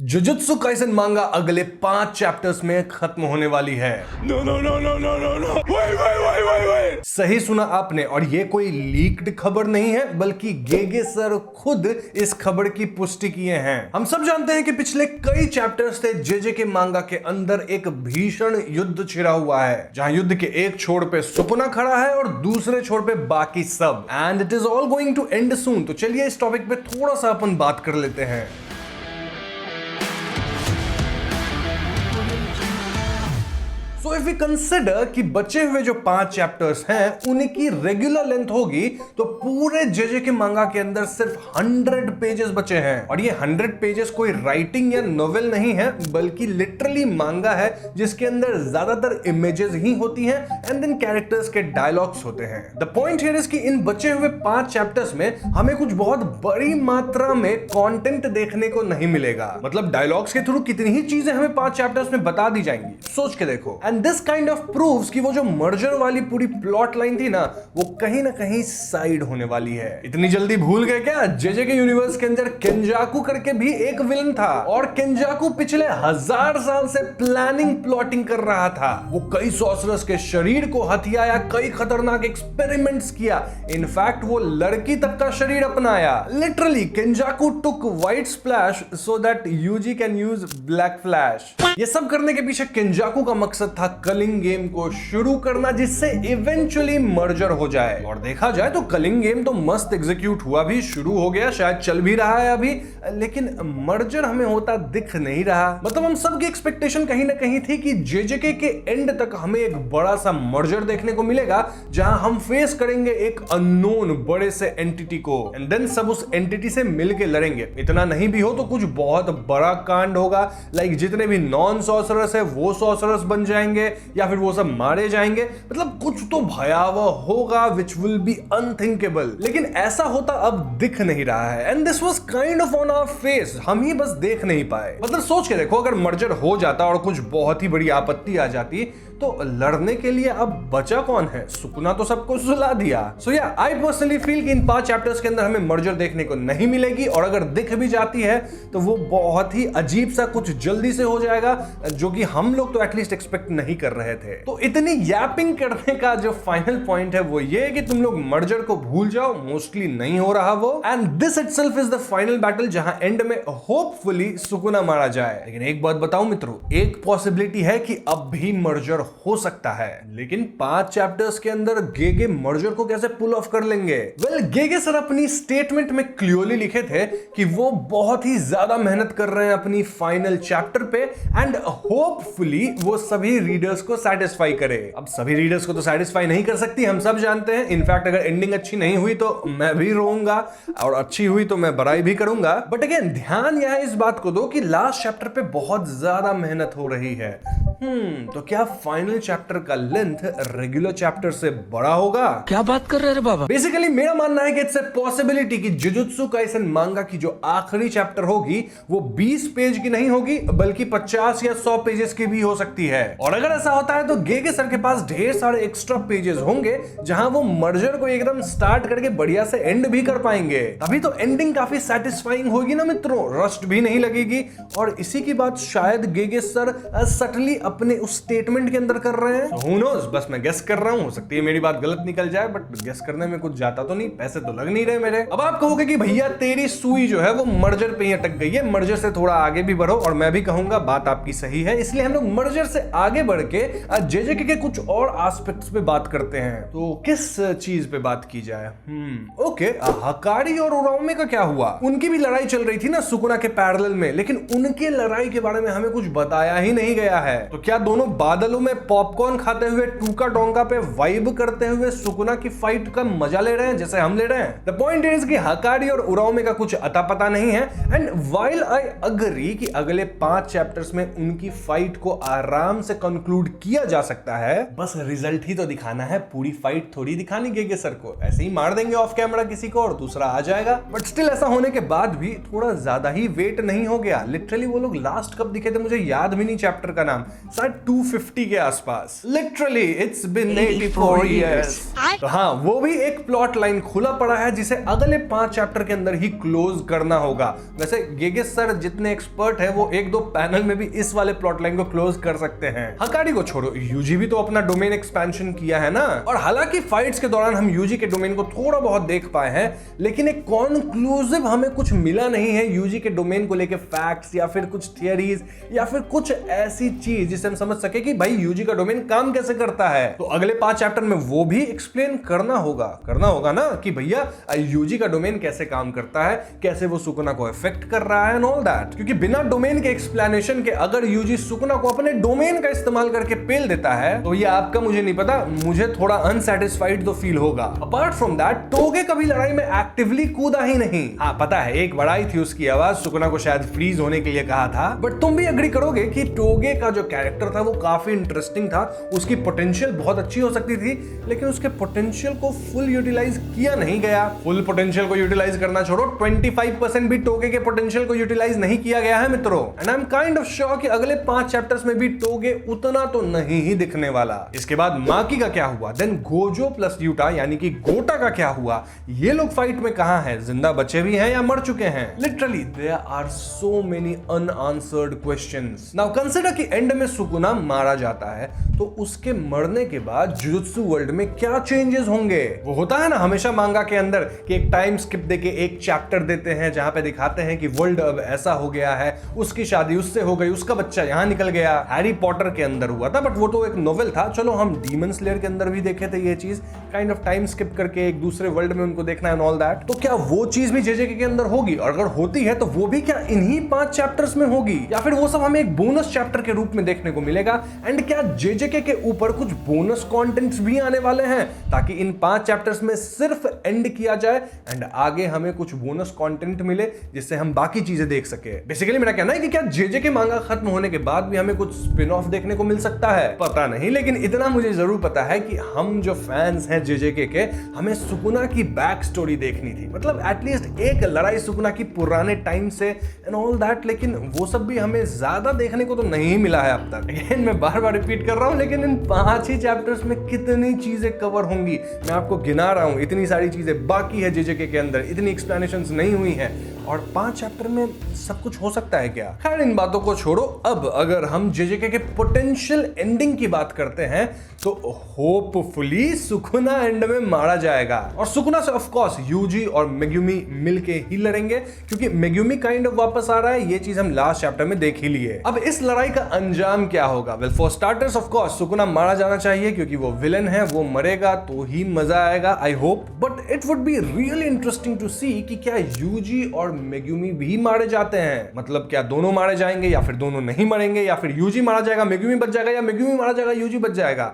Jujutsu Kaisen मांगा अगले 5 chapters में खत्म होने वाली है। No no no no no no no wait. सही सुना आपने, और ये कोई लीक्ड खबर नहीं है, बल्कि गेगे सर खुद इस खबर की पुष्टि किए हैं। हम सब जानते हैं कि पिछले कई चैप्टर्स से जेजे के मांगा के अंदर एक भीषण युद्ध छिड़ा हुआ है, जहां युद्ध के एक छोर पे सुकुना खड़ा है और दूसरे छोर पे बाकी सब, and it is all going to end soon. तो चलिए इस टॉपिक पे थोड़ा सा अपन बात कर लेते हैं। So if we consider कि बचे हुए जो 5 चैप्टर्स हैं उनकी रेगुलर लेंथ होगी तो पूरे जेजे के मांगा के अंदर सिर्फ 100 पेजेस बचे हैं, और ये 100 पेजेस कोई राइटिंग या नोवेल नहीं है, बल्कि लिटरली मांगा है जिसके अंदर ज्यादातर इमेजेस ही होती हैं एंड देन कैरेक्टर्स के डायलॉग्स होते हैं। द पॉइंट हियर इज कि इन बचे हुए 5 चैप्टर्स में हमें कुछ बहुत बड़ी मात्रा में कंटेंट देखने को नहीं मिलेगा। मतलब डायलॉग्स के थ्रू कितनी ही चीजें हमें 5 चैप्टर्स में बता दी जाएंगी, सोच के देखो। And this kind of proves कि वो जो मर्जर वाली पूरी प्लॉट लाइन थी ना, वो कहीं ना कहीं साइड होने वाली है। इतनी जल्दी भूल गए क्या? जेजे के यूनिवर्स के अंदर केंजाकू करके भी एक विलन था, और केंजाकू पिछले 1000 साल से प्लानिंग प्लॉटिंग कर रहा था। वो कई सॉर्सरर्स के शरीर को हथियाया, कई खतरनाक एक्सपेरिमेंट्स किया, इनफैक्ट वो लड़की तक का शरीर अपनाया। Literally Kenjaku took white splash so that Yuji can use black flash. ये सब करने के पीछे केंजाकू का मकसद था कलिंग गेम को शुरू करना, जिससे इवेंचुअली मर्जर हो जाए। और देखा जाए तो कलिंग गेम तो मस्त एग्जीक्यूट हुआ भी, शुरू हो गया, शायद चल भी रहा है अभी, लेकिन मर्जर हमें होता दिख नहीं रहा। मतलब हम सबकी एक्सपेक्टेशन कहीं ना कहीं थी कि जेजेके के एंड तक हमें एक बड़ा सा मर्जर देखने को मिलेगा, जहां हम फेस करेंगे एक अननोन बड़े से एंटिटी को, एंड देन सब उस एंटिटी से मिलके लड़ेंगे। इतना नहीं भी हो तो कुछ बहुत बड़ा कांड होगा, लाइक जितने भी नॉन सॉर्सरर्स है वो सॉर्सरर्स बन जाएंगे, या फिर वो सब मारे जाएंगे। मतलब कुछ तो भयावह होगा विच विल बी अनथिंकेबल, लेकिन ऐसा होता अब दिख नहीं रहा है। And this was kind of on our face, हम ही बस देख नहीं पाए। मतलब सोच के देखो, अगर मर्जर हो जाता और कुछ बहुत ही बड़ी आपत्ति आ जाती तो लड़ने के लिए अब बचा कौन है? सुकुना तो सबको सुला दिया। सो या आई पर्सनली फील कि इन 5 चैप्टर्स के अंदर हमें मर्जर देखने को नहीं मिलेगी, और अगर दिख भी जाती है तो वो बहुत ही अजीब सा कुछ जल्दी से हो जाएगा, जो कि हम लोग तो एटलीस्ट एक्सपेक्ट नहीं कर रहे थे। तो इतनी यैपिंग करने का जो फाइनल पॉइंट है वो ये कि तुम लोग मर्जर को भूल जाओ, मोस्टली नहीं हो रहा वो, and this itself is the final battle, जहां एंड में होपफुली सुकुना मारा जाए। लेकिन एक बात बताऊं मित्रों, एक पॉसिबिलिटी है कि अब भी मर्जर हो सकता है, लेकिन 5 चैप्टर्स के अंदर गेगे मर्जर को कैसे पुल ऑफ कर लेंगे? वेल, गेगे सर अपनी स्टेटमेंट में क्लियरली लिखे थे कि वो बहुत ही ज्यादा मेहनत कर रहे हैं अपनी फाइनल चैप्टर पे, एंड होपफुली वो सभी रीडर्स को सेटिस्फाई करे। अब सभी रीडर्स को तो सेटिस्फाई नहीं कर सकती, हम सब जानते हैं। इनफैक्ट अगर एंडिंग अच्छी नहीं हुई तो मैं भी रोऊंगा, और अच्छी हुई तो मैं बड़ाई भी करूंगा। बट अगेन ध्यान यह इस बात को दो कि लास्ट चैप्टर पे बहुत ज्यादा मेहनत हो रही है। तो क्या फाइनल चैप्टर का लेंथ रेगुलर चैप्टर से बड़ा होगा? क्या बात कर रहे हैं बाबा? बेसिकली मेरा मानना है कि इट्स ए पॉसिबिलिटी कि जुजुत्सु काइसेन मांगा की जो आखिरी चैप्टर होगी वो 20 पेज की नहीं होगी, बल्कि 50 या 100 पेजेस की भी हो सकती है। और अगर ऐसा होता है तो गेगे सर के पास ढेर सारे एक्स्ट्रा पेजेस होंगे, जहां वो मर्जर को एकदम स्टार्ट करके बढ़िया से एंड भी कर पाएंगे। तभी तो एंडिंग काफी सेटिस्फाइंग होगी ना मित्रों, रस्ट भी नहीं लगेगी। और इसी की बात शायद गेगे सर सटली अपने उस स्टेटमेंट के अंदर कर रहे हैं। Who knows? बस मैं गेस कर रहा हूं, हो सकती है मेरी बात गलत निकल जाए, बट गेस करने में कुछ जाता तो नहीं, पैसे तो लग नहीं रहे मेरे। अब आप कहोगे कि भैया तेरी सुई जो है वो मर्जर पे ही अटक गई है, मर्जर से थोड़ा आगे भी बढ़ो, और मैं भी कहूंगा बात आपकी सही है। इसलिए हम लोग मर्जर से आगे बढ़ के जेजेके के कुछ और एस्पेक्ट्स पे बात करते हैं। तो किस चीज पे बात की जाए? ओके, हकारी और उराओमे का क्या हुआ? उनकी भी लड़ाई चल रही थी ना सुकुना के पैरेलल में, लेकिन उनके लड़ाई के बारे में हमें कुछ बताया ही नहीं गया है। तो क्या दोनों बादलों में पॉपकॉर्न खाते हुए टूका डोंका पे वाइब करते हुए सुकुना की फाइट का मजा ले रहे हैं जैसे हम ले रहे हैं? द पॉइंट इज कि हकारी और उराओमे का कुछ अता पता नहीं है, एंड व्हाइल आई अग्री कि अगले 5 चैप्टर्स में उनकी फाइट को आराम से कंक्लूड किया जा सकता है, बस रिजल्ट ही तो दिखाना है, पूरी फाइट थोड़ी दिखानी गेगे सर को। ऐसे ही मार देंगे ऑफ कैमरा किसी को और दूसरा आ जाएगा। बट स्टिल ऐसा होने के बाद भी थोड़ा ज्यादा ही वेट नहीं हो गया? लिटरली वो लोग लास्ट कब दिखे थे मुझे याद भी नहीं चैप्टर का नाम, शायद 250 के आसपास। Literally it's been 84 years। तो हाँ, वो भी एक प्लॉट लाइन खुला पड़ा है जिसे अगले 5 चैप्टर के अंदर ही क्लोज करना होगा। वैसे गेगेस सर जितने एक्सपर्ट है वो 1-2 पैनल में भी इस वाले प्लॉट लाइन को क्लोज कर सकते हैं। हकाडी को छोड़ो, यूजी भी तो अपना डोमेन एक्सपेंशन किया है ना। और हालांकि फाइट्स के दौरान हम यूजी के डोमेन को थोड़ा बहुत देख पाए हैं, लेकिन एक कॉन्क्लूसिव हमें कुछ मिला नहीं है यूजी के डोमेन को लेके फैक्ट्स या फिर कुछ थियरीज या फिर कुछ ऐसी चीज जिसे हम समझ सके कि भाई यूजी का डोमेन काम कैसे करता है। तो अगले 5 चैप्टर में वो भी एक्सप्लेन करना होगा ना कि भैया यूजी का डोमेन कैसे काम करता है, कैसे वो सुकुना को इफेक्ट कर रहा है एंड ऑल दैट। क्योंकि बिना डोमेन के एक्सप्लेनेशन के अगर यूजी सुकुना को अपने डोमेन का इस्तेमाल करके पेल देता है तो ये आपका मुझे नहीं पता, मुझे थोड़ा अनसैटिस्फाइड तो फील होगा। अपार्ट फ्रॉम दैट, टोगे कभी लड़ाई में एक्टिवली कूदा ही नहीं। हाँ पता है, एक बड़ाई थी उसकी आवाज, सुकुना को शायद फ्रीज होने के लिए कहा था, बट तुम भी एग्री करोगे कि टोगे का जो कैरेक्टर था वो काफी इंटरेस्टिंग था। उसकी पोटेंशियल बहुत अच्छी हो सकती थी, लेकिन उसके पोटेंशियल को फुल यूटिलाइज किया नहीं गया। फुल पोटेंशियल को यूटिलाइज करना छोड़ो, 25% भी टोगे के पोटेंशियल को यूटिलाइज नहीं किया गया है मित्रों। And I am kind of sure कि अगले 5 चैप्टर्स में भी टोगे उतना तो नहीं ही दिखने वाला। इसके बाद माकी का क्या हुआ, देन गोजो प्लस यूटा यानी कि गोटा का क्या हुआ, ये लोग फाइट में कहां हैं, जिंदा बचे भी हैं या मर चुके हैं। Literally there are so many unanswered questions. Now consider कि एंड में सुकुना मारा जाता है तो उसके मरने के बाद जुजुत्सु वर्ल्ड में क्या चेंजेस होंगे। वो होता है ना हमेशा मांगा के अंदर कि एक टाइम स्किप देके एक चैप्टर देते हैं जहां पे दिखाते हैं कि वर्ल्ड अब ऐसा हो गया है, उसकी शादी उससे हो गई, उसका बच्चा यहां निकल गया। हैरी पॉटर के अंदर हुआ था, बट वो तो एक नोवेल था। चलो हम डीमन स्लेयर के अंदर भी देखे थे ये चीज, काइंड ऑफ टाइम स्किप करके एक दूसरे वर्ल्ड में उनको देखना एंड ऑल दैट। तो क्या वो चीज भी जेजेके के अंदर होगी, और अगर होती है तो वो भी क्या इन्हीं 5 चैप्टर्स में होगी, या फिर वो सब हमें एक बोनस चैप्टर के रूप में देखने को मिलेगा। एंड क्या जेजेके के ऊपर कुछ बोनस कंटेंट्स भी आने वाले हैं ताकि इन 5 चैप्टर्स में सिर्फ एंड किया जाए एंड आगे हमें कुछ बोनस कंटेंट मिले जिससे हम बाकी चीजें देख सके। बेसिकली मेरा कहना है कि क्या जेजेके मांगा खत्म होने के बाद भी हमें कुछ स्पिन ऑफ देखने को मिल सकता है, पता नहीं, लेकिन इतना मुझे जरूर पता है कि हम जो फैंस हैं जेजेके के, हमें सुकुना की बैक स्टोरी देखनी थी। मतलब एटलीस्ट एक लड़ाई सुकुना की पुराने टाइम से एंड ऑल दैट, लेकिन वो सब भी हमें ज्यादा देखने को तो नहीं मिला है अब तक। अगेन मैं बार बार रिपीट कर रहा हूं, लेकिन इन 5 ही चैप्टर्स में कितनी चीजें कवर होंगी मैं आपको गिना रहा हूं। इतनी सारी चीजें बाकी है जेजेके के अंदर, इतनी एक्सप्लेनेशंस नहीं हुई हैं, और 5 चैप्टर में सब कुछ हो सकता है क्या। खैर इन बातों को छोड़ो, अब अगर हम जेजेके के पोटेंशियल एंडिंग की बात करते हैं तो होपफुली सुकुना एंड में मारा जाएगा, और सुकुना से ऑफ कोर्स यूजी और मेगुमी मिलके ही लड़ेंगे, क्योंकि मेगुमी काइंड ऑफ वापस आ रहा है। ये चीज हम लास्ट चैप्टर में देख ही लिए। अब इस लड़ाई का अंजाम क्या होगा? Well for starters of course Sukuna मारा जाना चाहिए, क्योंकि वो विलन है, वो मरेगा तो ही मजा आएगा, I hope. But it would be really interesting to see कि क्या यूजी और मेगुमी भी मारे जाते हैं। मतलब क्या दोनों मारे जाएंगे, या फिर दोनों नहीं मरेंगे, या फिर यूजी मारा जाएगा मेगुमी बच जाएगा, या मेगुमी मारा जाएगा यूजी बच जाएगा।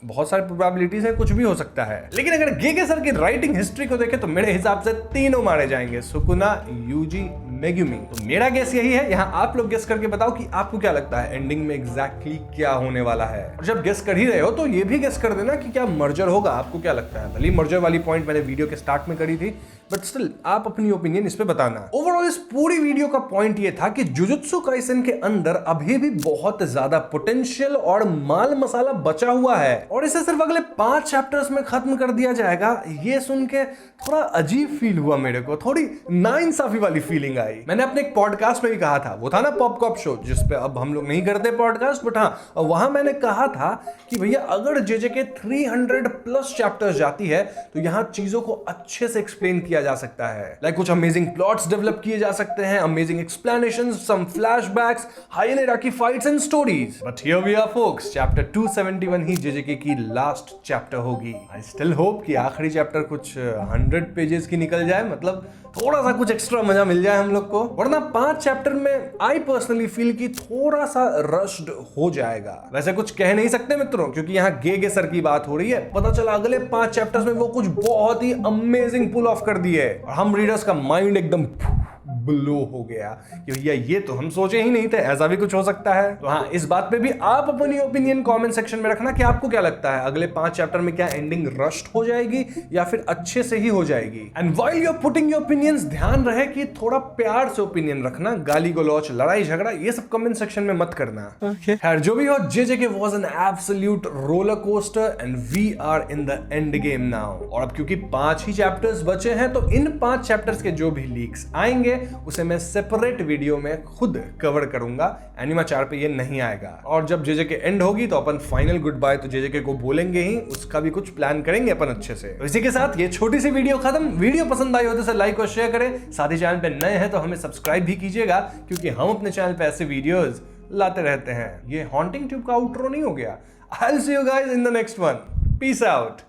बहुत सारी प्रोबेबिलिटीज है, कुछ भी हो सकता है। लेकिन अगर गेगे सर की राइटिंग हिस्ट्री को देखें तो मेरे हिसाब से तीनों मारे जाएंगे, सुकुना, यूजी, मेगुमी। तो मेरा गेस यही है। यहाँ आप लोग गेस करके बताओ कि आपको क्या लगता है एंडिंग में एग्जैक्टली क्या होने वाला है। और जब गेस कर ही रहे हो तो ये भी गेस कर देना कि क्या मर्जर होगा। आपको क्या लगता है? भले मर्जर वाली पॉइंट मैंने वीडियो के स्टार्ट में करी थी, बट स्टिल आप अपनी ओपिनियन इस पे बताना। ओवरऑल इस पूरी वीडियो का पॉइंट ये था कि जुजुत्सु काइसेन के अंदर अभी भी बहुत ज्यादा पोटेंशियल और माल मसाला बचा हुआ है, और इसे सिर्फ अगले 5 चैप्टर्स में खत्म कर दिया जाएगा। ये सुन के थोड़ा अजीब फील हुआ मेरे को, थोड़ी नाइंसाफी वाली फीलिंग आई। मैंने अपने एक पॉडकास्ट में भी कहा था, वो था ना पॉपकॉप शो, जिसपे अब हम लोग नहीं करते पॉडकास्ट, बट हाँ वहां मैंने कहा था कि भैया अगर जेजेके 300+ चैप्टर्स जाती है तो यहां चीजों को अच्छे से एक्सप्लेन किया जा सकता है। लाइक कुछ अमेजिंग प्लॉट्स डेवलप किए जा सकते हैं, amazing explanations, some flashbacks, high hierarchy fights and stories. But here we are folks, chapter 271 ही जेजेके की लास्ट चैप्टर होगी। आई स्टिल होप कि आखिरी चैप्टर कुछ 100 पेजेस की निकल जाए, मतलब थोड़ा सा कुछ एक्स्ट्रा मजा मिल जाए हम लोग को। वरना 5 चैप्टर में आई पर्सनली फील कि थोड़ा सा रश्ड हो जाएगा। वैसे कुछ कह नहीं सकते मित्रों, क्योंकि यहाँ गेगे सर की बात हो रही है। पता चला अगले 5 चैप्टर्स में वो कुछ बहुत ही अमेजिंग पुल ऑफ कर दिए, और हम रीडर्स का माइंड एकदम ब्लो हो गया कि भैया ये तो हम सोचे ही नहीं थे, ऐसा भी कुछ हो सकता है। तो हाँ, इस बात पे भी आप अपनी ओपिनियन कमेंट सेक्शन में रखना कि आपको क्या लगता है, अगले 5 चैप्टर में क्या एंडिंग रश्ड हो जाएगी या फिर अच्छे से ही हो जाएगी। And while you are putting your opinions, ध्यान रहे कि थोड़ा प्यार से ओपिनियन रखना, गाली गलौच, लड़ाई झगड़ा ये सब कमेंट सेक्शन में मत करना। खैर जो भी हो, JJK was an absolute roller coaster and we are in the end game now. और अब क्योंकि 5 ही चैप्टर्स बचे हैं तो इन 5 चैप्टर्स के जो भी लीक्स आएंगे उसे मैं सेपरेट वीडियो में खुद कवर करूंगा, एनिमा 4 पे ये नहीं आएगा। और जब JJK एंड होगी तो अपन फाइनल गुड बाय तो JJK को बोलेंगे ही, उसका भी कुछ प्लान करेंगे अपन अच्छे से। तो इसी के साथ ये छोटी सी वीडियो खत्म। वीडियो पसंद आई हो तो इसे लाइक और शेयर करें, साथ ही चैनल पे नए हैं तो हमें सब्सक्राइब भी कीजिएगा क्योंकि हम अपने चैनल पे ऐसे वीडियोस लाते रहते हैं। ये हॉन्टिंग ट्यूब का आउटरो नहीं हो गया। I'll see you guys in the next one. Peace out.